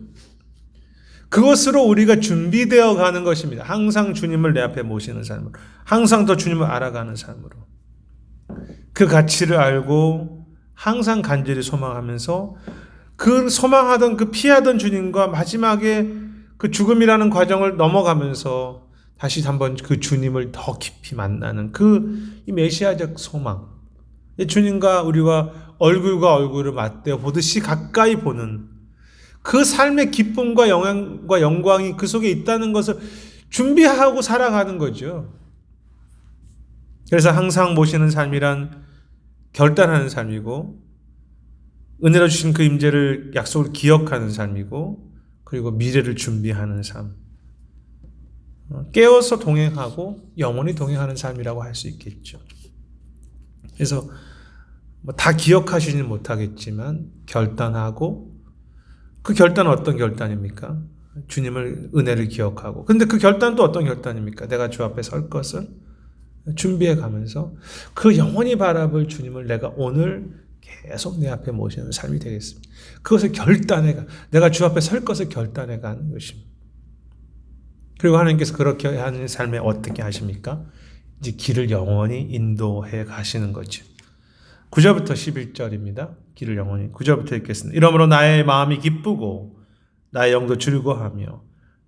[SPEAKER 1] 그것으로 우리가 준비되어 가는 것입니다. 항상 주님을 내 앞에 모시는 삶으로. 항상 더 주님을 알아가는 삶으로. 그 가치를 알고 항상 간절히 소망하면서 그 소망하던 그 피하던 주님과 마지막에 그 죽음이라는 과정을 넘어가면서 다시 한번 그 주님을 더 깊이 만나는 이 메시아적 소망. 주님과 우리가 얼굴과 얼굴을 맞대어 보듯이 가까이 보는 그 삶의 기쁨과 영광이 그 속에 있다는 것을 준비하고 살아가는 거죠. 그래서 항상 모시는 삶이란 결단하는 삶이고, 은혜로 주신 그 임재를, 약속을 기억하는 삶이고, 그리고 미래를 준비하는 삶. 깨어서 동행하고 영원히 동행하는 삶이라고 할 수 있겠죠. 그래서 다 기억하시지는 못하겠지만 결단하고, 그 결단은 어떤 결단입니까? 주님을, 은혜를 기억하고. 근데 그 결단도 어떤 결단입니까? 내가 주 앞에 설 것을 준비해 가면서 그 영원히 바라볼 주님을 내가 오늘 계속 내 앞에 모시는 삶이 되겠습니다. 그것을 결단해가, 내가 주 앞에 설 것을 결단해 가는 것입니다. 그리고 하나님께서 그렇게 하는 삶에 어떻게 하십니까? 이제 길을 영원히 인도해 가시는 거죠. 9절부터 11절입니다. 길을 영원히. 9절부터 읽겠습니다. 이러므로 나의 마음이 기쁘고 나의 영도 즐거워하며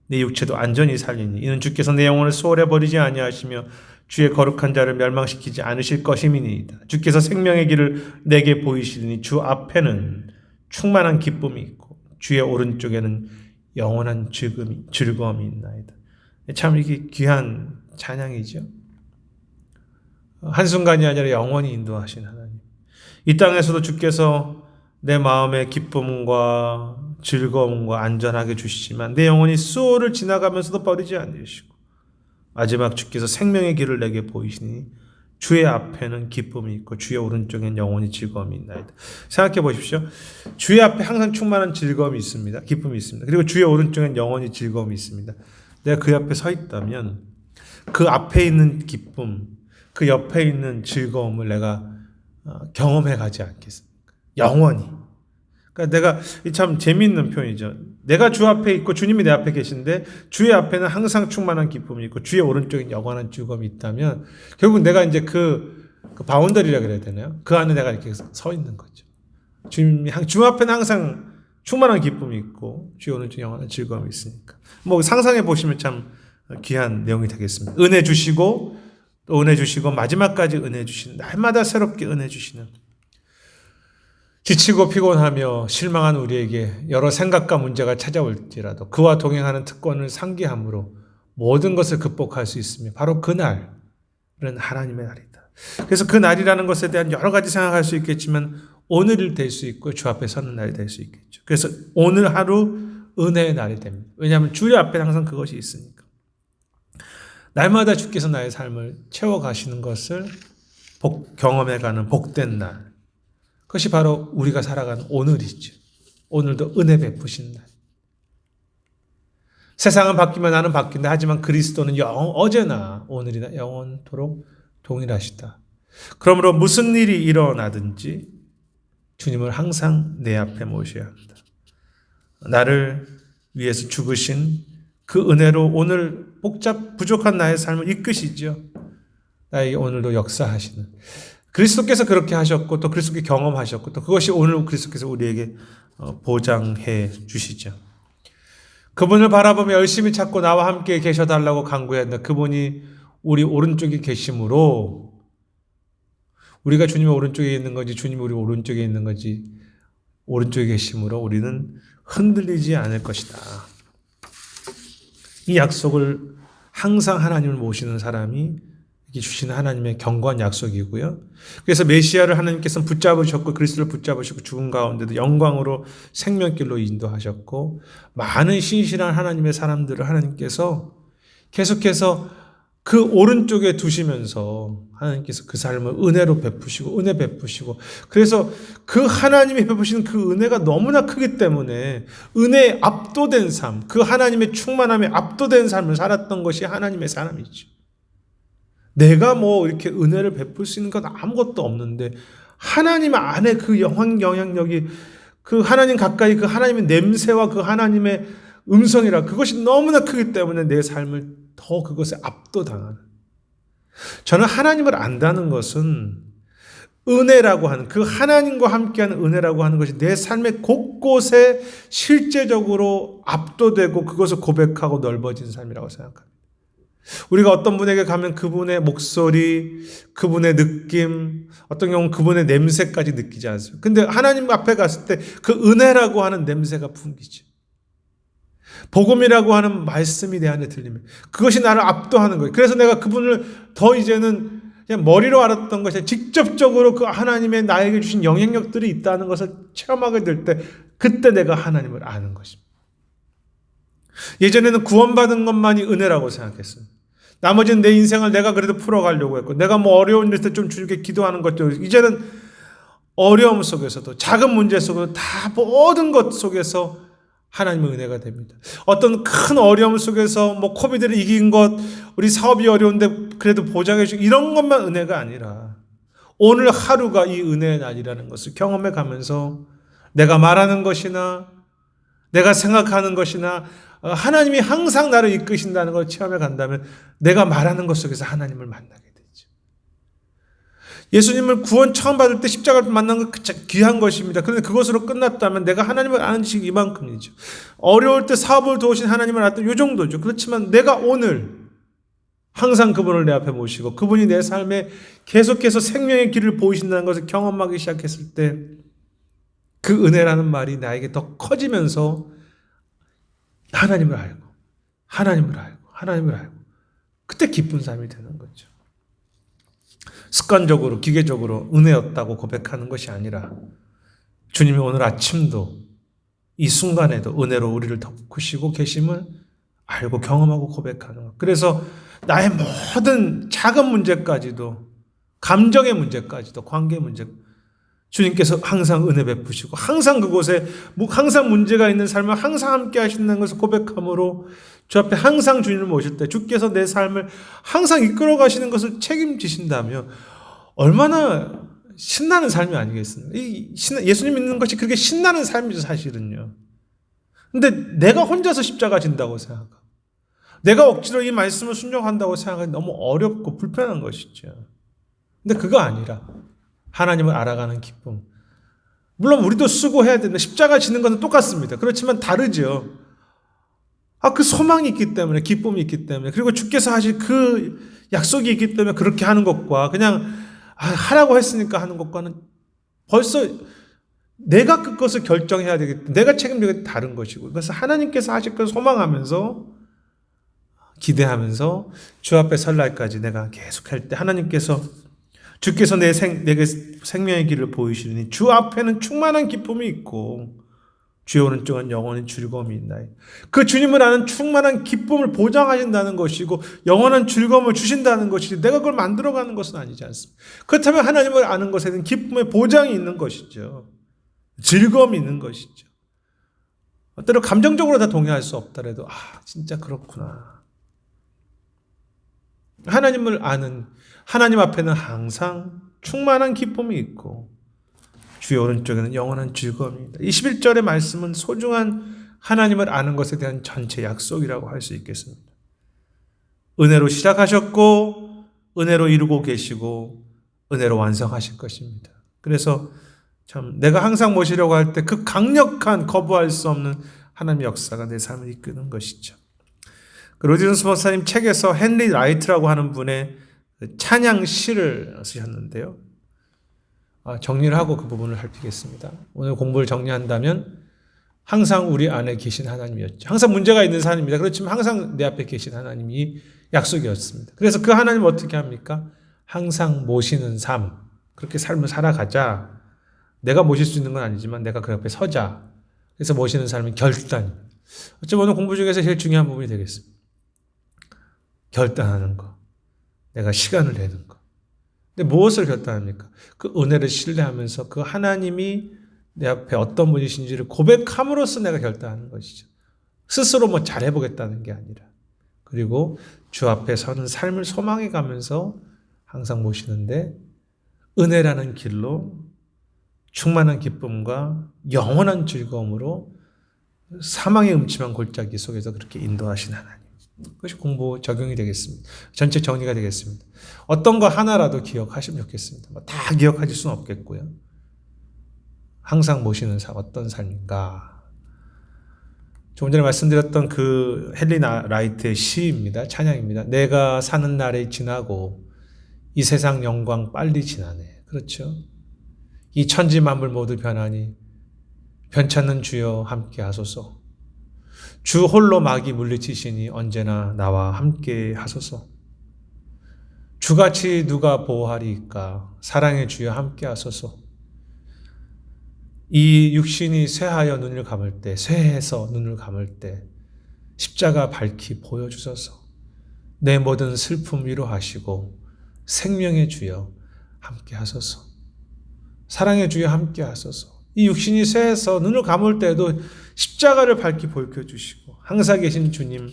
[SPEAKER 1] 내 육체도 안전히 살리니 이는 주께서 내 영혼을 소홀히 버리지 아니하시며 주의 거룩한 자를 멸망시키지 않으실 것임이니이다. 주께서 생명의 길을 내게 보이시니 주 앞에는 충만한 기쁨이 있고 주의 오른쪽에는 영원한 즐거움이 있나이다. 참 이게 귀한 찬양이죠. 한순간이 아니라 영원히 인도하신 하나님. 이 땅에서도 주께서 내 마음의 기쁨과 즐거움과 안전하게 주시지만 내 영혼이 수호를 지나가면서도 버리지 않으시고 마지막 주께서 생명의 길을 내게 보이시니 주의 앞에는 기쁨이 있고 주의 오른쪽에는 영원히 즐거움이 있나이다. 생각해 보십시오. 주의 앞에 항상 충만한 즐거움이 있습니다. 기쁨이 있습니다. 그리고 주의 오른쪽에는 영원히 즐거움이 있습니다. 내가 그 앞에 서 있다면 그 앞에 있는 기쁨, 그 옆에 있는 즐거움을 내가 경험해 가지 않겠습니까? 영원히. 그러니까 내가 참 재미있는 표현이죠. 내가 주 앞에 있고 주님이 내 앞에 계신데 주의 앞에는 항상 충만한 기쁨이 있고 주의 오른쪽에 영원한 즐거움이 있다면 결국 내가 이제 그 바운더리라 그래야 되나요? 그 안에 내가 이렇게 서 있는 거죠. 주 앞에는 항상 충만한 기쁨이 있고 주의 오른쪽에 영원한 즐거움이 있으니까. 뭐 상상해 보시면 참 귀한 내용이 되겠습니다. 은혜 주시고 또 은혜 주시고 마지막까지 은혜 주시는, 날마다 새롭게 은혜 주시는, 지치고 피곤하며 실망한 우리에게 여러 생각과 문제가 찾아올지라도 그와 동행하는 특권을 상기함으로 모든 것을 극복할 수 있으며 바로 그날은 하나님의 날이다. 그래서 그 날이라는 것에 대한 여러 가지 생각할 수 있겠지만 오늘이 될 수 있고 주 앞에 서는 날이 될 수 있겠죠. 그래서 오늘 하루 은혜의 날이 됩니다. 왜냐하면 주 앞에 항상 그것이 있으니까. 날마다 주께서 나의 삶을 채워가시는 것을 경험해가는 복된 날. 그것이 바로 우리가 살아가는 오늘이죠. 오늘도 은혜 베푸신 날. 세상은 바뀌면 나는 바뀐다. 하지만 그리스도는 어제나 오늘이나 영원토록 동일하시다. 그러므로 무슨 일이 일어나든지 주님을 항상 내 앞에 모셔야 합니다. 나를 위해서 죽으신 그 은혜로 오늘 부족한 나의 삶을 이끄시죠. 나에게 오늘도 역사하시는. 그리스도께서 그렇게 하셨고 또 그리스도께 경험하셨고 또 그것이 오늘 그리스도께서 우리에게 보장해 주시죠. 그분을 바라보며 열심히 찾고 나와 함께 계셔달라고 간구했는데 그분이 우리 오른쪽에 계심으로 우리가 주님의 오른쪽에 있는 건지 주님이 우리 오른쪽에 있는 건지 오른쪽에 계심으로 우리는 흔들리지 않을 것이다. 이 약속을 항상 하나님을 모시는 사람이 주시는 하나님의 견고한 약속이고요. 그래서 메시아를 하나님께서는 붙잡으셨고 그리스도를 붙잡으시고 죽은 가운데도 영광으로 생명길로 인도하셨고 많은 신실한 하나님의 사람들을 하나님께서 계속해서 그 오른쪽에 두시면서 하나님께서 그 삶을 은혜로 베푸시고 은혜 베푸시고 그래서 그 하나님이 베푸시는 그 은혜가 너무나 크기 때문에 은혜에 압도된 삶, 그 하나님의 충만함에 압도된 삶을 살았던 것이 하나님의 사람이죠. 내가 뭐 이렇게 은혜를 베풀 수 있는 건 아무것도 없는데 하나님 안에 그 영향력이 그 하나님 가까이 그 하나님의 냄새와 그 하나님의 음성이라 그것이 너무나 크기 때문에 내 삶을 더 그것에 압도당하는. 저는 하나님을 안다는 것은 은혜라고 하는 그 하나님과 함께하는 은혜라고 하는 것이 내 삶의 곳곳에 실제적으로 압도되고 그것을 고백하고 넓어진 삶이라고 생각합니다. 우리가 어떤 분에게 가면 그분의 목소리, 그분의 느낌, 어떤 경우는 그분의 냄새까지 느끼지 않습니다. 근데 하나님 앞에 갔을 때 그 은혜라고 하는 냄새가 풍기죠. 복음이라고 하는 말씀이 내 안에 들리면 그것이 나를 압도하는 거예요. 그래서 내가 그분을 더 이제는 그냥 머리로 알았던 것이 직접적으로 그 하나님의 나에게 주신 영향력들이 있다는 것을 체험하게 될 때 그때 내가 하나님을 아는 것입니다. 예전에는 구원받은 것만이 은혜라고 생각했어요. 나머지는 내 인생을 내가 그래도 풀어가려고 했고 내가 뭐 어려운 일 때 좀 주님께 기도하는 것도 이제는 어려움 속에서도 작은 문제 속에서 다 모든 것 속에서 하나님의 은혜가 됩니다. 어떤 큰 어려움 속에서 뭐 코비드를 이긴 것, 우리 사업이 어려운데 그래도 보장해 주고 이런 것만 은혜가 아니라 오늘 하루가 이 은혜의 날이라는 것을 경험해 가면서 내가 말하는 것이나 내가 생각하는 것이나 하나님이 항상 나를 이끄신다는 걸 체험해 간다면 내가 말하는 것 속에서 하나님을 만나게 되죠. 예수님을 구원 처음 받을 때 십자가를 만난 건 귀한 것입니다. 그런데 그것으로 끝났다면 내가 하나님을 아는 지식이 이만큼이죠. 어려울 때 사업을 도우신 하나님을 알았던 이 정도죠. 그렇지만 내가 오늘 항상 그분을 내 앞에 모시고 그분이 내 삶에 계속해서 생명의 길을 보이신다는 것을 경험하기 시작했을 때 그 은혜라는 말이 나에게 더 커지면서 하나님을 알고 하나님을 알고 하나님을 알고 그때 기쁜 삶이 되는 거죠. 습관적으로 기계적으로 은혜였다고 고백하는 것이 아니라 주님이 오늘 아침도 이 순간에도 은혜로 우리를 덮으시고 계심을 알고 경험하고 고백하는 것. 그래서 나의 모든 작은 문제까지도 감정의 문제까지도 관계 문제 주님께서 항상 은혜 베푸시고 항상 그곳에 항상 문제가 있는 삶을 항상 함께 하신다는 것을 고백함으로 주 앞에 항상 주님을 모실 때 주께서 내 삶을 항상 이끌어 가시는 것을 책임지신다면 얼마나 신나는 삶이 아니겠습니까? 예수님 믿는 것이 그렇게 신나는 삶이죠, 사실은요. 근데 내가 혼자서 십자가 진다고 생각하고 내가 억지로 이 말씀을 순종한다고 생각하기 너무 어렵고 불편한 것이죠. 근데 그거 아니라 하나님을 알아가는 기쁨. 물론 우리도 수고해야 된다. 십자가 지는 것은 똑같습니다. 그렇지만 다르죠. 그 소망이 있기 때문에, 기쁨이 있기 때문에, 그리고 주께서 하실 그 약속이 있기 때문에 그렇게 하는 것과 그냥 하라고 했으니까 하는 것과는 벌써 내가 그것을 결정해야 되기 때문에 내가 책임지기 다른 것이고 그래서 하나님께서 하실 것을 소망하면서 기대하면서 주 앞에 설 날까지 내가 계속할 때 주께서 내게 생명의 길을 보이시니 주 앞에는 충만한 기쁨이 있고 주의 오른쪽은 영원한 즐거움이 있나이다. 그 주님을 아는 충만한 기쁨을 보장하신다는 것이고 영원한 즐거움을 주신다는 것이지 내가 그걸 만들어가는 것은 아니지 않습니다. 그렇다면 하나님을 아는 것에는 기쁨의 보장이 있는 것이죠. 즐거움이 있는 것이죠. 때로 감정적으로 다 동의할 수 없더라도 진짜 그렇구나. 하나님을 아는 하나님 앞에는 항상 충만한 기쁨이 있고 주의 오른쪽에는 영원한 즐거움입니다. 21절의 말씀은 소중한 하나님을 아는 것에 대한 전체 약속이라고 할 수 있겠습니다. 은혜로 시작하셨고 은혜로 이루고 계시고 은혜로 완성하실 것입니다. 그래서 참 내가 항상 모시려고 할 때 그 강력한 거부할 수 없는 하나님의 역사가 내 삶을 이끄는 것이죠. 로디슨스 목사님 책에서 헨리 라이트라고 하는 분의 찬양 시를 쓰셨는데요. 정리를 하고 그 부분을 살피겠습니다. 오늘 공부를 정리한다면 항상 우리 안에 계신 하나님이었죠. 항상 문제가 있는 사람입니다. 그렇지만 항상 내 앞에 계신 하나님이 약속이었습니다. 그래서 그 하나님을 어떻게 합니까? 항상 모시는 삶. 그렇게 삶을 살아가자. 내가 모실 수 있는 건 아니지만 내가 그 옆에 서자. 그래서 모시는 삶은 결단. 어쩌면 오늘 공부 중에서 제일 중요한 부분이 되겠습니다. 결단하는 것. 내가 시간을 내는 것. 근데 무엇을 결단합니까? 그 은혜를 신뢰하면서 그 하나님이 내 앞에 어떤 분이신지를 고백함으로써 내가 결단하는 것이죠. 스스로 뭐 잘해보겠다는 게 아니라. 그리고 주 앞에 서는 삶을 소망해 가면서 항상 모시는데 은혜라는 길로 충만한 기쁨과 영원한 즐거움으로 사망의 음침한 골짜기 속에서 그렇게 인도하신 하나님. 그것이 공부 적용이 되겠습니다. 전체 정리가 되겠습니다. 어떤 거 하나라도 기억하시면 좋겠습니다. 다 기억하실 수는 없겠고요. 항상 모시는 삶, 어떤 삶인가. 조금 전에 말씀드렸던 그 헨리 라이트의 시입니다. 찬양입니다. 내가 사는 날이 지나고 이 세상 영광 빨리 지나네. 그렇죠. 이 천지 만물 모두 변하니 변찮는 주여 함께 하소서. 주 홀로 마귀 물리치시니 언제나 나와 함께 하소서. 주같이 누가 보호하리이까. 사랑의 주여 함께 하소서. 이 육신이 쇠하여 눈을 감을 때, 쇠해서 눈을 감을 때 십자가 밝히 보여주소서. 내 모든 슬픔 위로하시고 생명의 주여 함께 하소서. 사랑의 주여 함께 하소서. 이 육신이 쇠해서 눈을 감을 때도 십자가를 밝히 보여주시고 항상 계신 주님,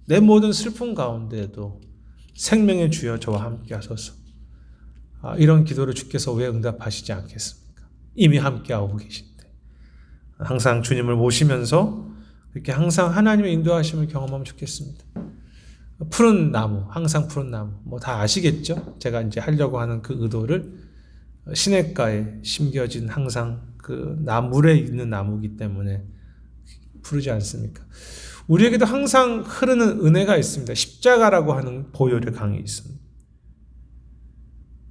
[SPEAKER 1] 내 모든 슬픔 가운데에도 생명의 주여 저와 함께 하소서. 이런 기도를 주께서 왜 응답하시지 않겠습니까? 이미 함께하고 계신데. 항상 주님을 모시면서 이렇게 항상 하나님의 인도하심을 경험하면 좋겠습니다. 푸른 나무, 항상 푸른 나무. 뭐 다 아시겠죠? 제가 이제 하려고 하는 그 의도를 시냇가에 심겨진 항상 그 나물에 있는 나무이기 때문에 푸르지 않습니까? 우리에게도 항상 흐르는 은혜가 있습니다. 십자가라고 하는 보혈의 강이 있습니다.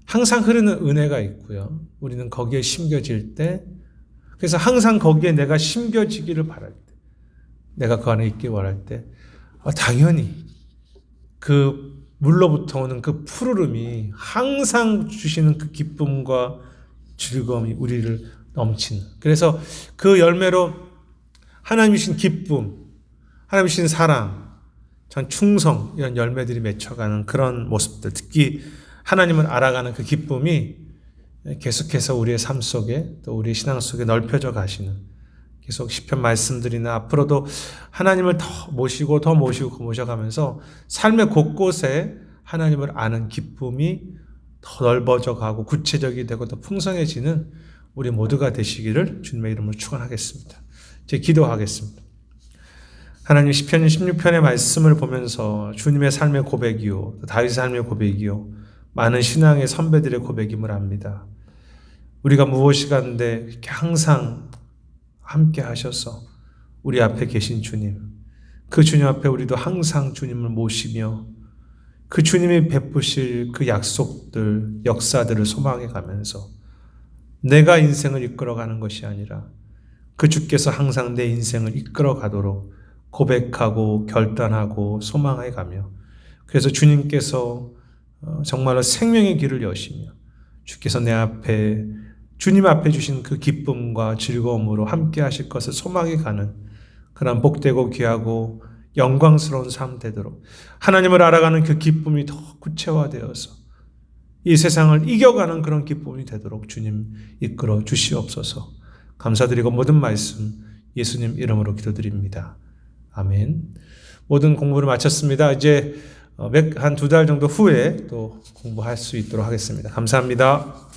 [SPEAKER 1] 항상 흐르는 은혜가 있고요. 우리는 거기에 심겨질 때, 그래서 항상 거기에 내가 심겨지기를 바랄 때, 내가 그 안에 있기 원할 때, 당연히 그 물로부터 오는 그 푸르름이 항상 주시는 그 기쁨과 즐거움이 우리를 넘치는. 그래서 그 열매로 하나님이신 기쁨, 하나님이신 사랑, 전 충성 이런 열매들이 맺혀가는 그런 모습들, 특히 하나님을 알아가는 그 기쁨이 계속해서 우리의 삶 속에 또 우리의 신앙 속에 넓혀져 가시는, 계속 시편 말씀들이나 앞으로도 하나님을 더 모시고 모셔가면서 삶의 곳곳에 하나님을 아는 기쁨이 더 넓어져 가고 구체적이 되고 더 풍성해지는 우리 모두가 되시기를 주님의 이름으로 축원하겠습니다. 이제 기도하겠습니다. 하나님, 시편 16편의 말씀을 보면서 주님의 삶의 고백이요, 다윗의 삶의 고백이요, 많은 신앙의 선배들의 고백임을 압니다. 우리가 무엇이 간데 이렇게 항상 함께 하셔서 우리 앞에 계신 주님, 그 주님 앞에 우리도 항상 주님을 모시며 그 주님이 베푸실 그 약속들, 역사들을 소망해 가면서 내가 인생을 이끌어가는 것이 아니라 그 주께서 항상 내 인생을 이끌어 가도록 고백하고 결단하고 소망해 가며, 그래서 주님께서 정말로 생명의 길을 여시며 주께서 내 앞에, 주님 앞에 주신 그 기쁨과 즐거움으로 함께 하실 것을 소망해 가는 그런 복되고 귀하고 영광스러운 삶 되도록 하나님을 알아가는 그 기쁨이 더 구체화되어서 이 세상을 이겨가는 그런 기쁨이 되도록 주님 이끌어 주시옵소서. 감사드리고 모든 말씀 예수님 이름으로 기도드립니다. 아멘. 모든 공부를 마쳤습니다. 이제 한 2달 정도 후에 또 공부할 수 있도록 하겠습니다. 감사합니다.